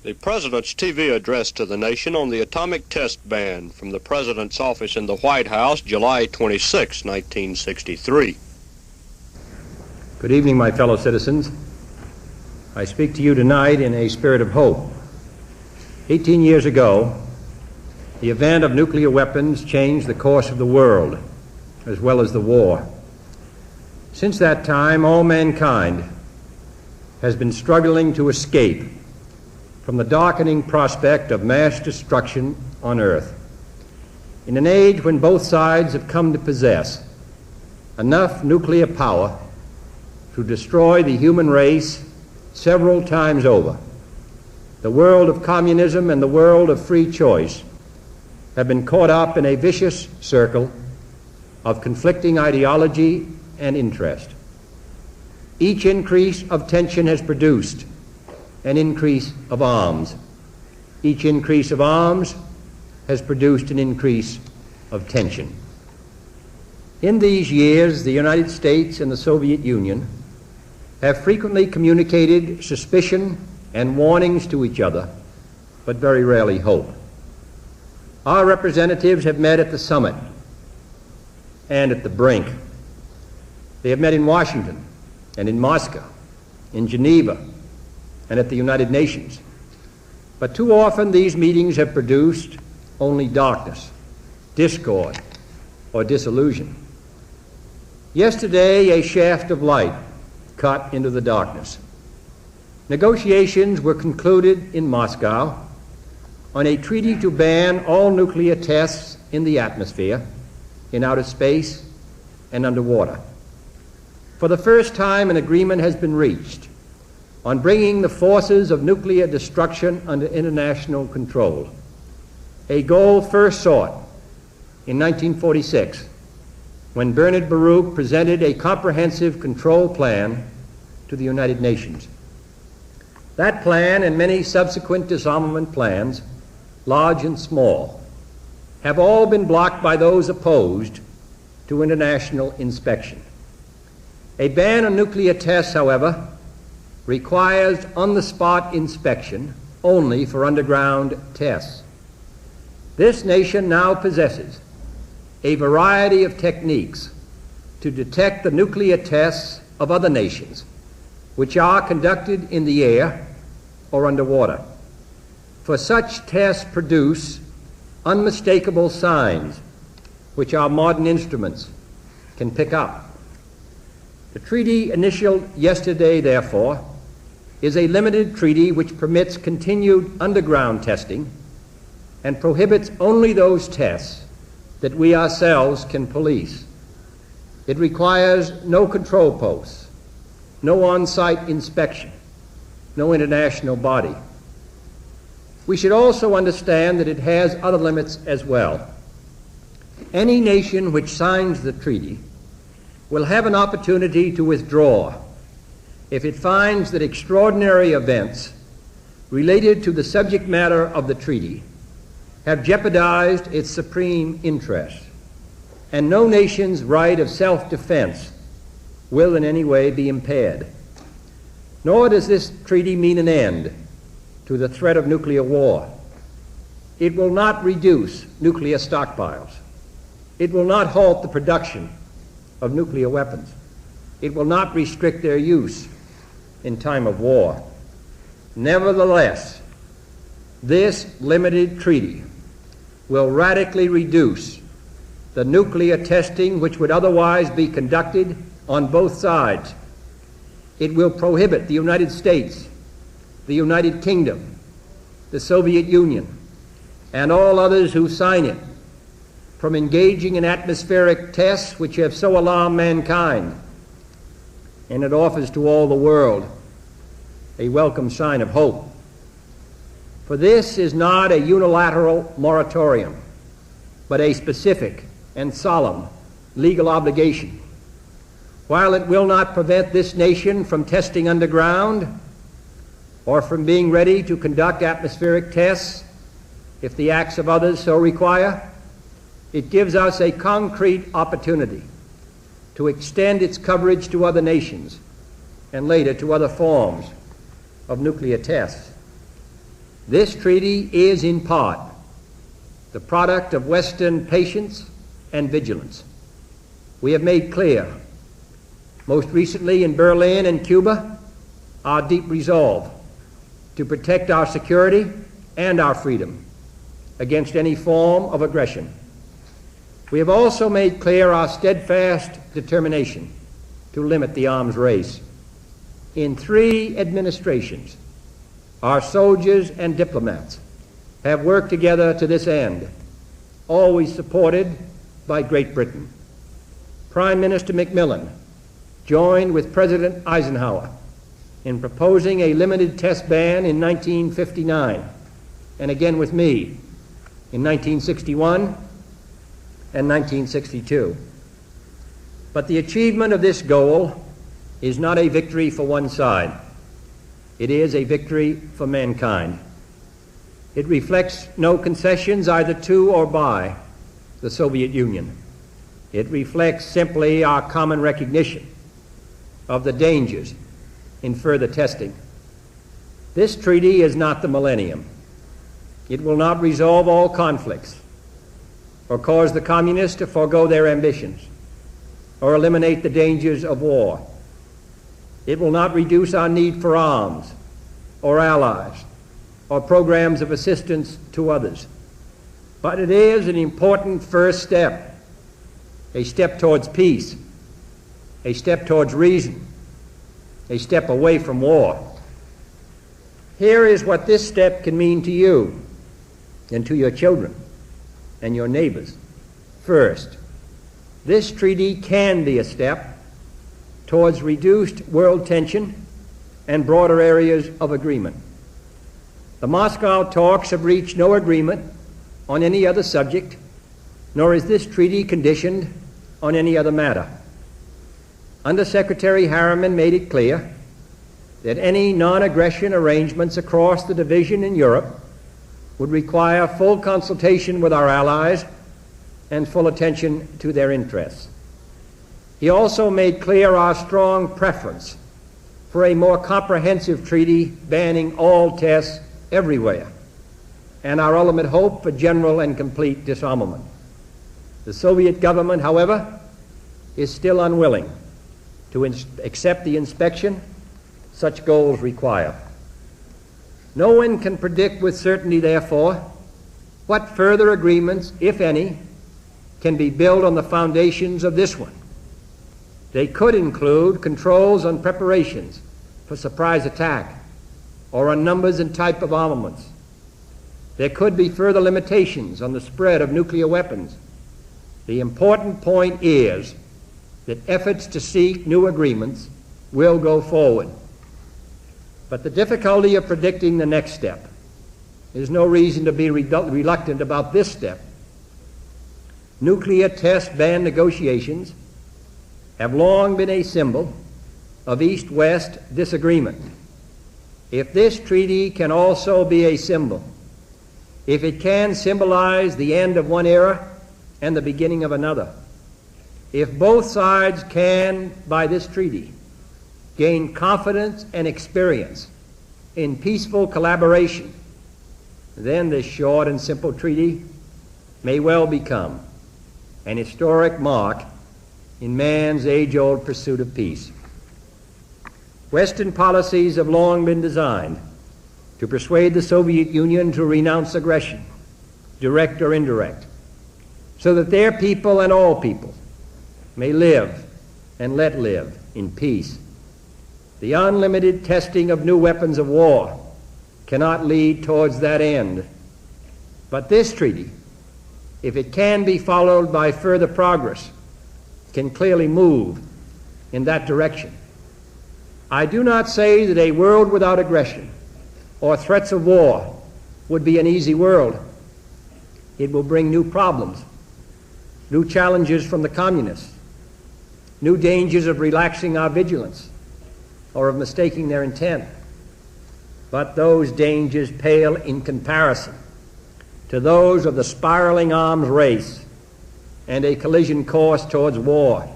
The President's TV address to the nation on the atomic test ban from the President's office in the White House, July 26, 1963. Good evening, my fellow citizens. I speak to you tonight in a spirit of hope. 18 years ago, the event of nuclear weapons changed the course of the world, as well as the war. Since that time, all mankind has been struggling to escape from the darkening prospect of mass destruction on Earth. In an age when both sides have come to possess enough nuclear power to destroy the human race several times over, the world of communism and the world of free choice have been caught up in a vicious circle of conflicting ideology and interest. Each increase of tension has produced an increase of arms. Each increase of arms has produced an increase of tension. In these years, the United States and the Soviet Union have frequently communicated suspicion and warnings to each other, but very rarely hope. Our representatives have met at the summit and at the brink. They have met in Washington and in Moscow, in Geneva, and at the United Nations. But too often these meetings have produced only darkness, discord, or disillusion. Yesterday, a shaft of light cut into the darkness. Negotiations were concluded in Moscow on a treaty to ban all nuclear tests in the atmosphere, in outer space, and underwater. For the first time, an agreement has been reached on bringing the forces of nuclear destruction under international control, a goal first sought in 1946 when Bernard Baruch presented a comprehensive control plan to the United Nations. That plan and many subsequent disarmament plans, large and small, have all been blocked by those opposed to international inspection. A ban on nuclear tests, however, requires on-the-spot inspection only for underground tests. This nation now possesses a variety of techniques to detect the nuclear tests of other nations, which are conducted in the air or underwater. For such tests produce unmistakable signs which our modern instruments can pick up. The treaty initialed yesterday, therefore, is a limited treaty which permits continued underground testing and prohibits only those tests that we ourselves can police. It requires no control posts, no on-site inspection, no international body. We should also understand that it has other limits as well. Any nation which signs the treaty will have an opportunity to withdraw if it finds that extraordinary events related to the subject matter of the treaty have jeopardized its supreme interests, and no nation's right of self-defense will in any way be impaired. Nor does this treaty mean an end to the threat of nuclear war. It will not reduce nuclear stockpiles. It will not halt the production of nuclear weapons. It will not restrict their use in time of war. Nevertheless, this limited treaty will radically reduce the nuclear testing which would otherwise be conducted on both sides. It will prohibit the United States, the United Kingdom, the Soviet Union, and all others who sign it from engaging in atmospheric tests which have so alarmed mankind. And it offers to all the world a welcome sign of hope. For this is not a unilateral moratorium, but a specific and solemn legal obligation. While it will not prevent this nation from testing underground or from being ready to conduct atmospheric tests if the acts of others so require, it gives us a concrete opportunity to extend its coverage to other nations and later to other forms of nuclear tests. This treaty is in part the product of Western patience and vigilance. We have made clear, most recently in Berlin and Cuba, our deep resolve to protect our security and our freedom against any form of aggression. We have also made clear our steadfast determination to limit the arms race. In 3 administrations, our soldiers and diplomats have worked together to this end, always supported by Great Britain. Prime Minister Macmillan joined with President Eisenhower in proposing a limited test ban in 1959, and again with me in 1961 and 1962. But the achievement of this goal is not a victory for one side. It is a victory for mankind. It reflects no concessions either to or by the Soviet Union. It reflects simply our common recognition of the dangers in further testing. This treaty is not the millennium. It will not resolve all conflicts or cause the communists to forego their ambitions or eliminate the dangers of war. It will not reduce our need for arms or allies or programs of assistance to others. But it is an important first step, a step towards peace, a step towards reason, a step away from war. Here is what this step can mean to you and to your children and your neighbors. First, this treaty can be a step towards reduced world tension and broader areas of agreement. The Moscow talks have reached no agreement on any other subject, nor is this treaty conditioned on any other matter. Under-Secretary Harriman made it clear that any non-aggression arrangements across the division in Europe would require full consultation with our allies and full attention to their interests. He also made clear our strong preference for a more comprehensive treaty banning all tests everywhere, and our ultimate hope for general and complete disarmament. The Soviet government, however, is still unwilling to accept the inspection such goals require. No one can predict with certainty, therefore, what further agreements, if any, can be built on the foundations of this one. They could include controls on preparations for surprise attack or on numbers and type of armaments. There could be further limitations on the spread of nuclear weapons. The important point is that efforts to seek new agreements will go forward. But the difficulty of predicting the next step, there's no reason to be reluctant about this step. Nuclear test ban negotiations have long been a symbol of East-West disagreement. If this treaty can also be a symbol, if it can symbolize the end of one era and the beginning of another, if both sides can, by this treaty, gain confidence and experience in peaceful collaboration, then this short and simple treaty may well become an historic mark in man's age-old pursuit of peace. Western policies have long been designed to persuade the Soviet Union to renounce aggression, direct or indirect, so that their people and all people may live and let live in peace. The unlimited testing of new weapons of war cannot lead towards that end. But this treaty, if it can be followed by further progress, can clearly move in that direction. I do not say that a world without aggression or threats of war would be an easy world. It will bring new problems, new challenges from the communists, new dangers of relaxing our vigilance or of mistaking their intent. But those dangers pale in comparison to those of the spiraling arms race and a collision course towards war.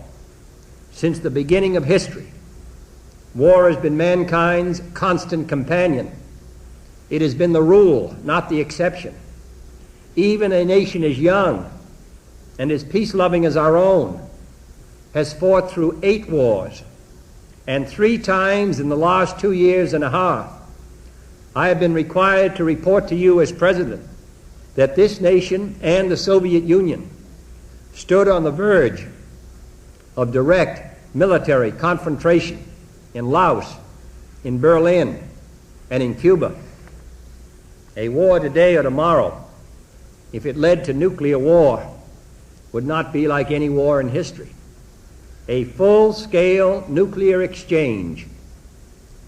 Since the beginning of history, war has been mankind's constant companion, It has been the rule, not the exception. Even a nation as young and as peace-loving as our own has fought through 8 wars, and 3 times in the last 2 years and a half, I have been required to report to you as President that this nation and the Soviet Union stood on the verge of direct military confrontation in Laos, in Berlin, and in Cuba. A war today or tomorrow, if it led to nuclear war, would not be like any war in history. A full-scale nuclear exchange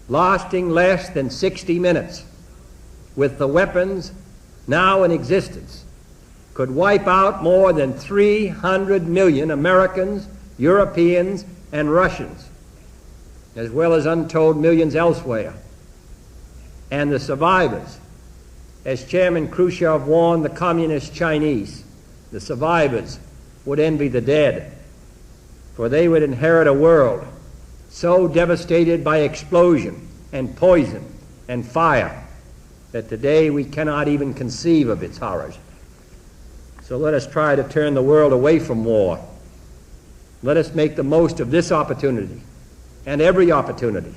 lasting less than 60 minutes with the weapons now in existence could wipe out more than 300 million Americans, Europeans, and Russians, as well as untold millions elsewhere. And the survivors, as Chairman Khrushchev warned the communist Chinese, the survivors would envy the dead, for they would inherit a world so devastated by explosion and poison and fire that today we cannot even conceive of its horrors. So let us try to turn the world away from war. Let us make the most of this opportunity and every opportunity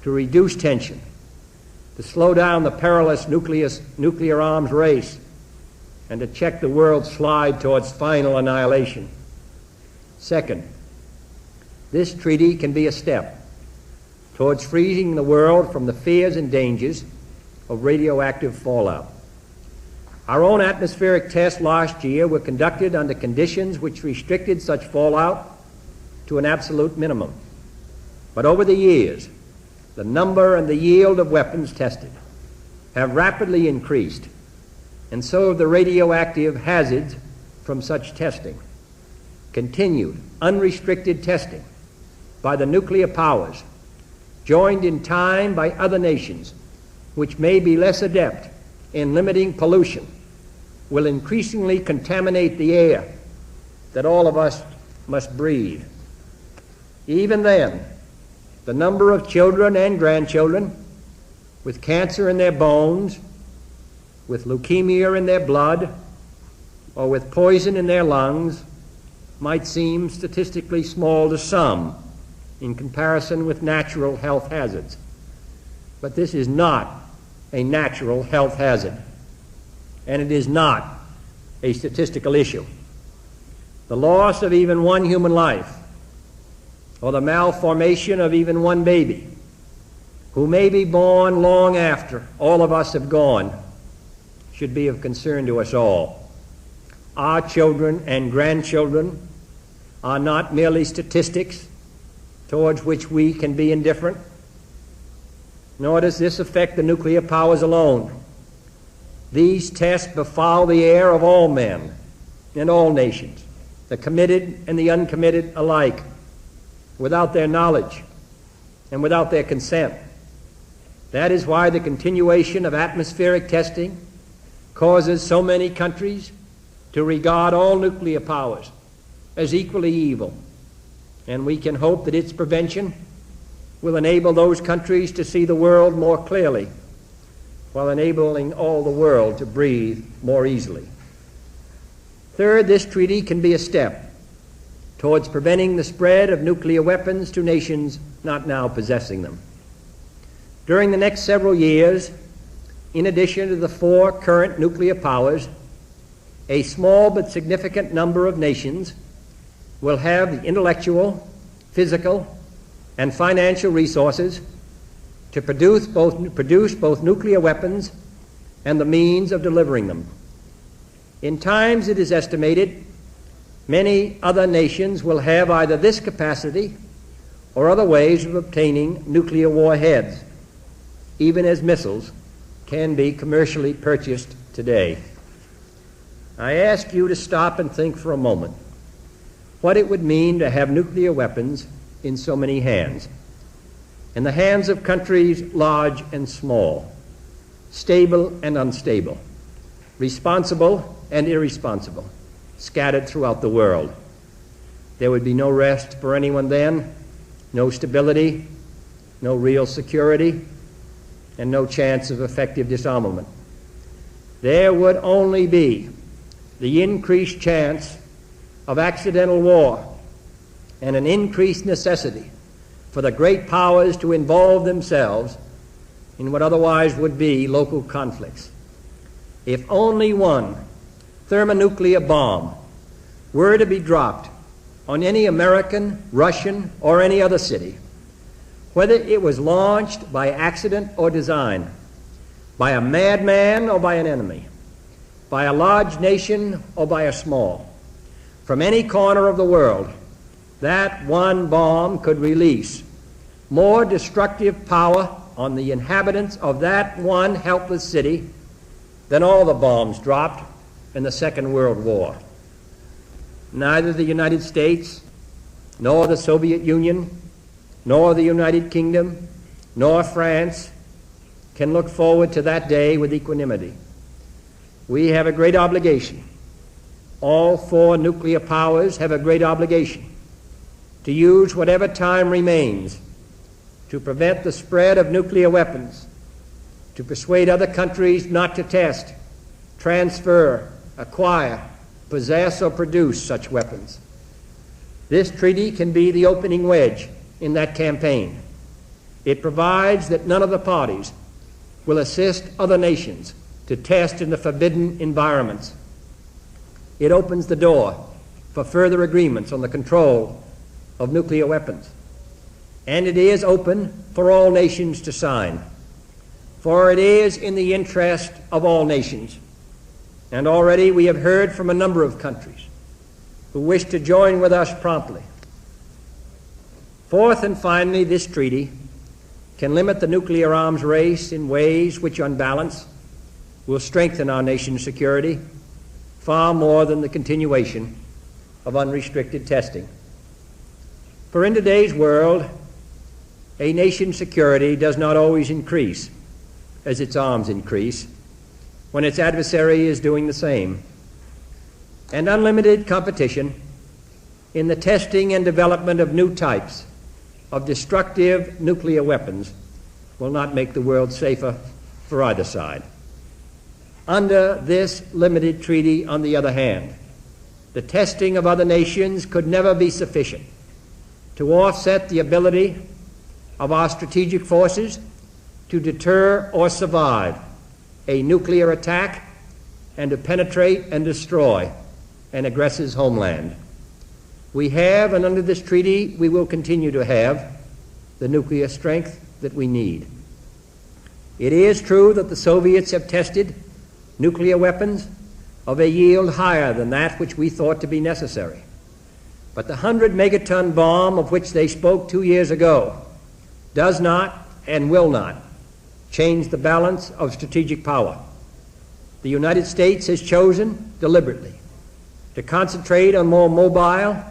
to reduce tension, to slow down the perilous nuclear arms race, and to check the world's slide towards final annihilation. Second, this treaty can be a step towards freeing the world from the fears and dangers of radioactive fallout. Our own atmospheric tests last year were conducted under conditions which restricted such fallout to an absolute minimum. But over the years, the number and the yield of weapons tested have rapidly increased, and so have the radioactive hazards from such testing. Continued, unrestricted testing by the nuclear powers, joined in time by other nations which may be less adept in limiting pollution, will increasingly contaminate the air that all of us must breathe. Even then, the number of children and grandchildren with cancer in their bones, with leukemia in their blood, or with poison in their lungs might seem statistically small to some in comparison with natural health hazards. But this is not a natural health hazard, and it is not a statistical issue. The loss of even one human life, or the malformation of even one baby, who may be born long after all of us have gone, should be of concern to us all. Our children and grandchildren are not merely statistics towards which we can be indifferent, nor does this affect the nuclear powers alone. These tests befoul the air of all men and all nations, the committed and the uncommitted alike, without their knowledge and without their consent. That is why the continuation of atmospheric testing causes so many countries to regard all nuclear powers as equally evil, and we can hope that its prevention will enable those countries to see the world more clearly, while enabling all the world to breathe more easily. Third, this treaty can be a step towards preventing the spread of nuclear weapons to nations not now possessing them. During the next several years, in addition to the 4 current nuclear powers, a small but significant number of nations will have the intellectual, physical, and financial resources to produce both nuclear weapons and the means of delivering them. In times, it is estimated, many other nations will have either this capacity or other ways of obtaining nuclear warheads, even as missiles can be commercially purchased today. I ask you to stop and think for a moment what it would mean to have nuclear weapons in so many hands, in the hands of countries large and small, stable and unstable, responsible and irresponsible, scattered throughout the world. There would be no rest for anyone then, no stability, no real security, and no chance of effective disarmament. There would only be the increased chance of accidental war and an increased necessity for the great powers to involve themselves in what otherwise would be local conflicts. If only one thermonuclear bomb were to be dropped on any American, Russian, or any other city, whether it was launched by accident or design, by a madman or by an enemy, by a large nation or by a small, from any corner of the world, that one bomb could release more destructive power on the inhabitants of that one helpless city than all the bombs dropped in the Second World War. Neither the United States, nor the Soviet Union, nor the United Kingdom, nor France can look forward to that day with equanimity. We have a great obligation. All four nuclear powers have a great obligation to use whatever time remains to prevent the spread of nuclear weapons, to persuade other countries not to test, transfer, acquire, possess, or produce such weapons. This treaty can be the opening wedge in that campaign. It provides that none of the parties will assist other nations to test in the forbidden environments. It opens the door for further agreements on the control of nuclear weapons. And it is open for all nations to sign, for it is in the interest of all nations. And already we have heard from a number of countries who wish to join with us promptly. Fourth and finally, this treaty can limit the nuclear arms race in ways which, on balance, will strengthen our nation's security far more than the continuation of unrestricted testing. For in today's world, a nation's security does not always increase as its arms increase when its adversary is doing the same. And unlimited competition in the testing and development of new types of destructive nuclear weapons will not make the world safer for either side. Under this limited treaty, on the other hand, the testing of other nations could never be sufficient to offset the ability of our strategic forces to deter or survive a nuclear attack and to penetrate and destroy an aggressor's homeland. We have, and under this treaty we will continue to have, the nuclear strength that we need. It is true that the Soviets have tested nuclear weapons of a yield higher than that which we thought to be necessary. But the 100-megaton bomb of which they spoke 2 years ago does not and will not change the balance of strategic power. The United States has chosen deliberately to concentrate on more mobile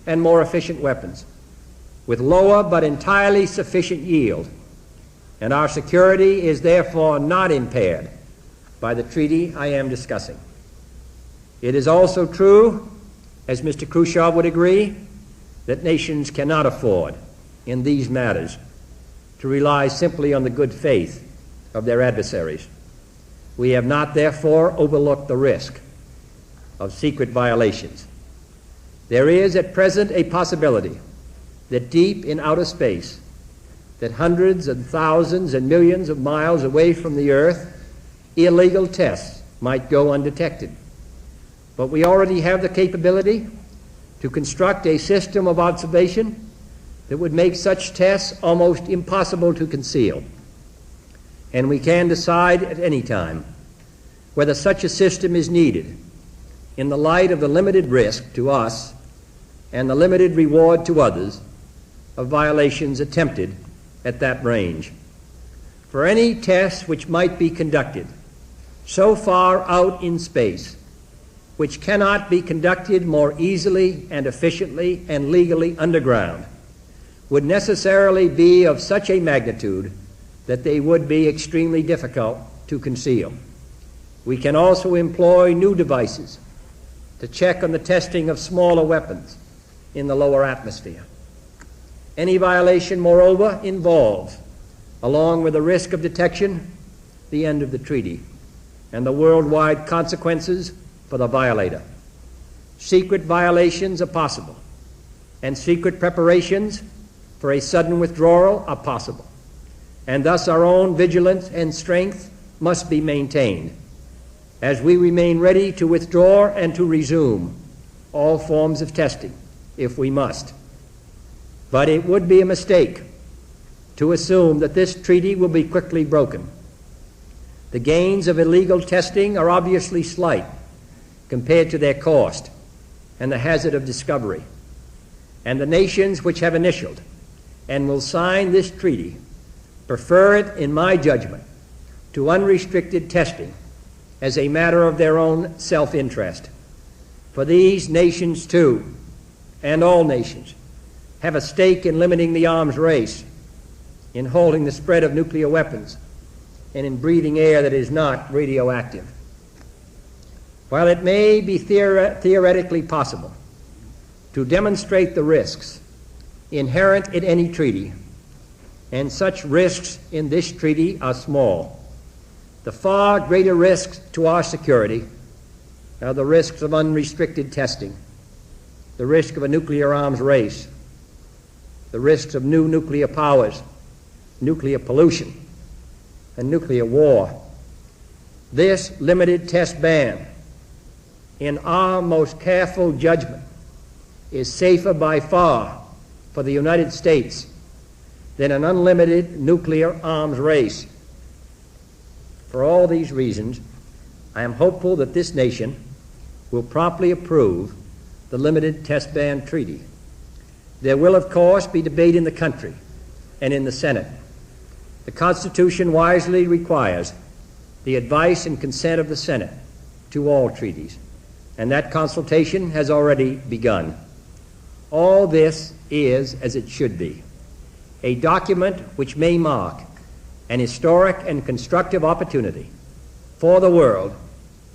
and more efficient weapons with lower but entirely sufficient yield, and our security is therefore not impaired by the treaty I am discussing. It is also true, as Mr. Khrushchev would agree, that nations cannot afford, in these matters, to rely simply on the good faith of their adversaries. We have not, therefore, overlooked the risk of secret violations. There is at present a possibility that deep in outer space, that hundreds and thousands and millions of miles away from the Earth, illegal tests might go undetected. But we already have the capability to construct a system of observation that would make such tests almost impossible to conceal. And we can decide at any time whether such a system is needed in the light of the limited risk to us and the limited reward to others of violations attempted at that range. For any tests which might be conducted so far out in space, which cannot be conducted more easily and efficiently and legally underground, would necessarily be of such a magnitude that they would be extremely difficult to conceal. We can also employ new devices to check on the testing of smaller weapons in the lower atmosphere. Any violation, moreover, involves along with the risk of detection, the end of the treaty, and the worldwide consequences for the violator. Secret violations are possible, and secret preparations for a sudden withdrawal are possible, and thus our own vigilance and strength must be maintained as we remain ready to withdraw and to resume all forms of testing if we must. But it would be a mistake to assume that this treaty will be quickly broken. The gains of illegal testing are obviously slight compared to their cost and the hazard of discovery. And the nations which have initialed and will sign this treaty prefer it, in my judgment, to unrestricted testing as a matter of their own self-interest. For these nations, too, and all nations, have a stake in limiting the arms race, in holding the spread of nuclear weapons, and in breathing air that is not radioactive. While it may be theoretically possible to demonstrate the risks inherent in any treaty, and such risks in this treaty are small, the far greater risks to our security are the risks of unrestricted testing, the risk of a nuclear arms race, the risks of new nuclear powers, nuclear pollution, and nuclear war. This limited test ban, in our most careful judgment, is safer by far for the United States than an unlimited nuclear arms race. For all these reasons, I am hopeful that this nation will promptly approve the limited test ban treaty. There will, of course, be debate in the country and in the Senate. The Constitution wisely requires the advice and consent of the Senate to all treaties, and that consultation has already begun. All this is as it should be. A document which may mark an historic and constructive opportunity for the world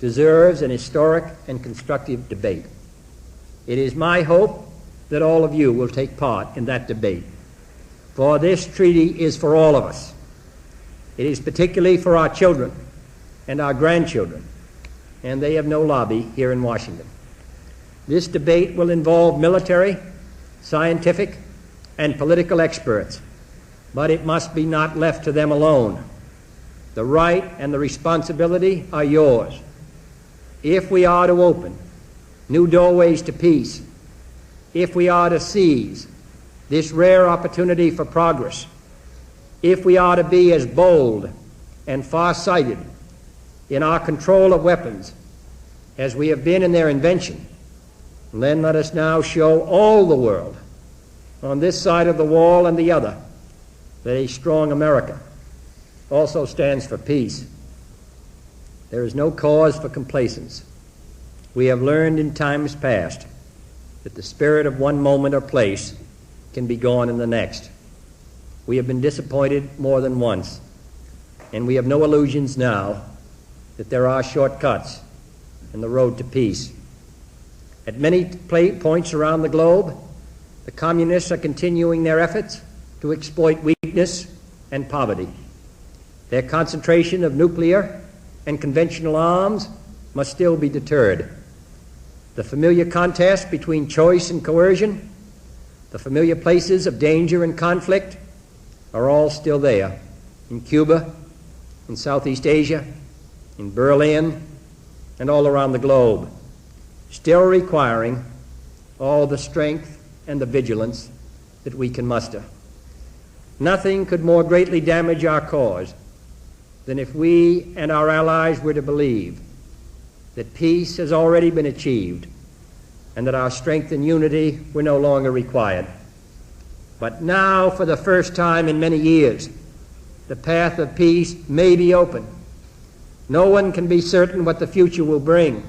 deserves an historic and constructive debate. It is my hope that all of you will take part in that debate, for this treaty is for all of us. It is particularly for our children and our grandchildren, and they have no lobby here in Washington. This debate will involve military, scientific, and political experts, but it must be not left to them alone. The right and the responsibility are yours. If we are to open new doorways to peace, if we are to seize this rare opportunity for progress, if we are to be as bold and far-sighted in our control of weapons as we have been in their invention, then let us now show all the world, on this side of the wall and the other, that a strong America also stands for peace. There is no cause for complacence. We have learned in times past that the spirit of one moment or place can be gone in the next. We have been disappointed more than once, and we have no illusions now that there are shortcuts in the road to peace. At many points around the globe, the communists are continuing their efforts to exploit weakness and poverty. Their concentration of nuclear and conventional arms must still be deterred. The familiar contest between choice and coercion, the familiar places of danger and conflict, are all still there in Cuba, in Southeast Asia, in Berlin, and all around the globe, still requiring all the strength and the vigilance that we can muster. Nothing could more greatly damage our cause than if we and our allies were to believe that peace has already been achieved and that our strength and unity were no longer required. But now, for the first time in many years, the path of peace may be open. No one can be certain what the future will bring.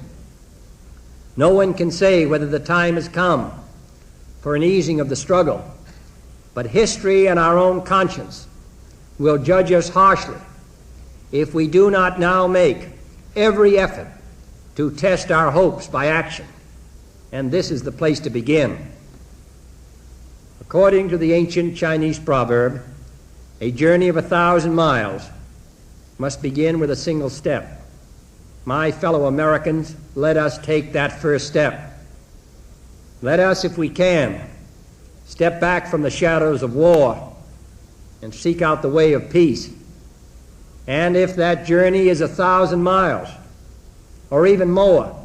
No one can say whether the time has come for an easing of the struggle. But history and our own conscience will judge us harshly if we do not now make every effort to test our hopes by action. And this is the place to begin. According to the ancient Chinese proverb, A journey of 1,000 miles must begin with a single step. My fellow Americans, let us take that first step. Let us, if we can, step back from the shadows of war and seek out the way of peace. And if that journey is 1,000 miles, or even more,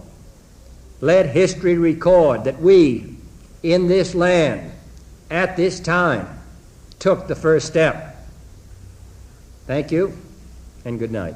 let history record that we, in this land, at this time, took the first step. Thank you, and good night.